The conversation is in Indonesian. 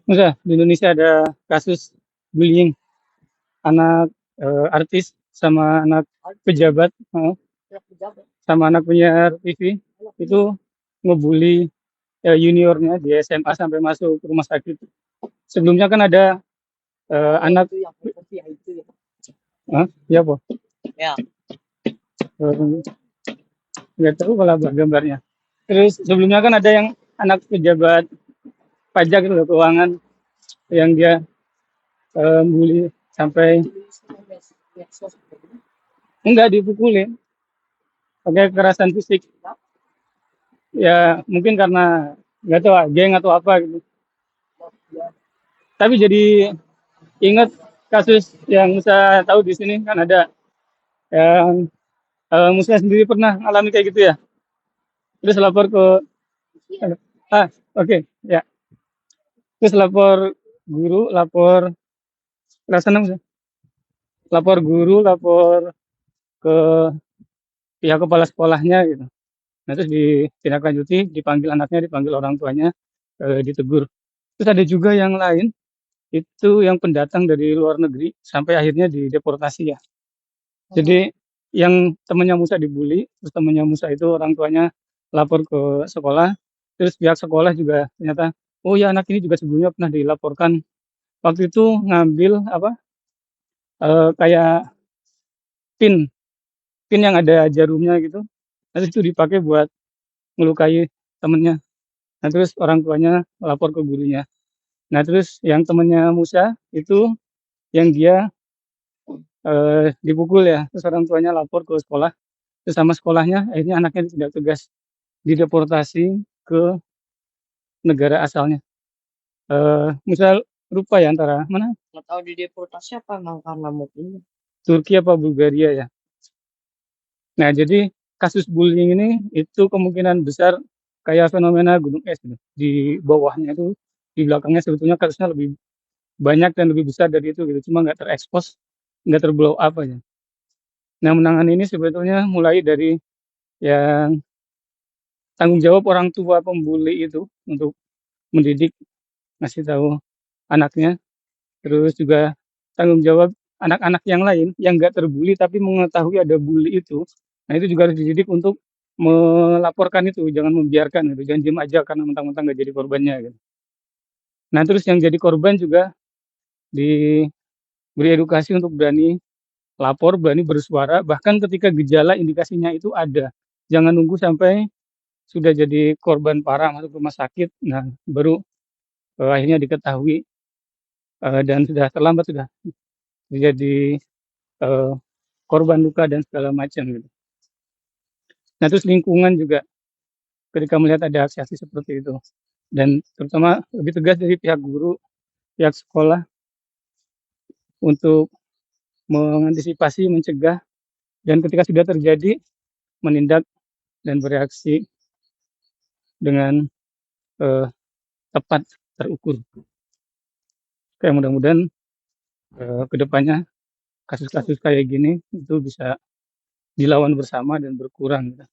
Udah, di Indonesia ada kasus bullying anak artis sama anak pejabat, sama anak penyiar TV itu ngebully juniornya di SMA sampai masuk rumah sakit. Sebelumnya kan ada anak, ya po, nggak tahu kalau gambarnya. Terus sebelumnya kan ada yang anak pejabat pajak itu loh, keuangan, yang dia bully sampai enggak dipukulin pakai kekerasan fisik. Ya mungkin karena nggak tahu geng atau apa gitu. Tapi jadi ingat kasus yang saya tahu di sini kan ada yang Musa sendiri pernah alami kayak gitu ya. Terus lapor ke oke, ya. Terus lapor guru, lapor pelaksana Musa. Lapor guru, lapor ke pihak kepala sekolahnya gitu. Nah, terus ditindaklanjuti, dipanggil anaknya, dipanggil orang tuanya, ditegur. Terus ada juga yang lain, itu yang pendatang dari luar negeri sampai akhirnya dideportasi ya. Jadi yang temannya Musa dibully, terus temannya Musa itu orang tuanya lapor ke sekolah, terus pihak sekolah juga ternyata, oh ya anak ini juga sebelumnya pernah dilaporkan. Waktu itu ngambil apa, kayak pin, pin yang ada jarumnya gitu, terus itu dipakai buat melukai temennya. Nah terus orang tuanya lapor ke gurunya. Nah terus yang temennya Musa itu yang dia dipukul ya, terus orang tuanya lapor ke sekolah, terus sama sekolahnya akhirnya anaknya tidak tegas, dideportasi ke negara asalnya. Misal lupa ya antara mana, Nggak tahu dideportasi apa emang karena mobilnya. Turki apa Bulgaria ya. Nah jadi kasus bullying ini itu kemungkinan besar kayak fenomena gunung es gitu. Di bawahnya itu, di belakangnya sebetulnya kasusnya lebih banyak dan lebih besar dari itu gitu, cuma nggak terekspos, nggak terblow up aja. Nah menangani ini sebetulnya mulai dari yang tanggung jawab orang tua pembuli itu untuk mendidik, ngasih tahu anaknya, terus juga tanggung jawab anak-anak yang lain yang nggak terbuli tapi mengetahui ada bully itu. Nah itu juga harus dididik untuk melaporkan itu, jangan membiarkan gitu, jangan diem aja karena mentang-mentang nggak jadi korbannya gitu. Nah terus yang jadi korban juga diberi edukasi untuk berani lapor, berani bersuara, bahkan ketika gejala indikasinya itu ada. Jangan nunggu sampai sudah jadi korban parah masuk rumah sakit, nah baru akhirnya diketahui dan sudah terlambat, sudah menjadi korban luka dan segala macam gitu. Nah terus lingkungan juga ketika melihat ada aksi-aksi seperti itu, dan terutama lebih tegas dari pihak guru, pihak sekolah untuk mengantisipasi, mencegah, dan ketika sudah terjadi menindak dan bereaksi dengan eh, tepat, terukur. Kayak mudah-mudahan kedepannya kasus-kasus kayak gini itu bisa dilawan bersama dan berkurang gitu.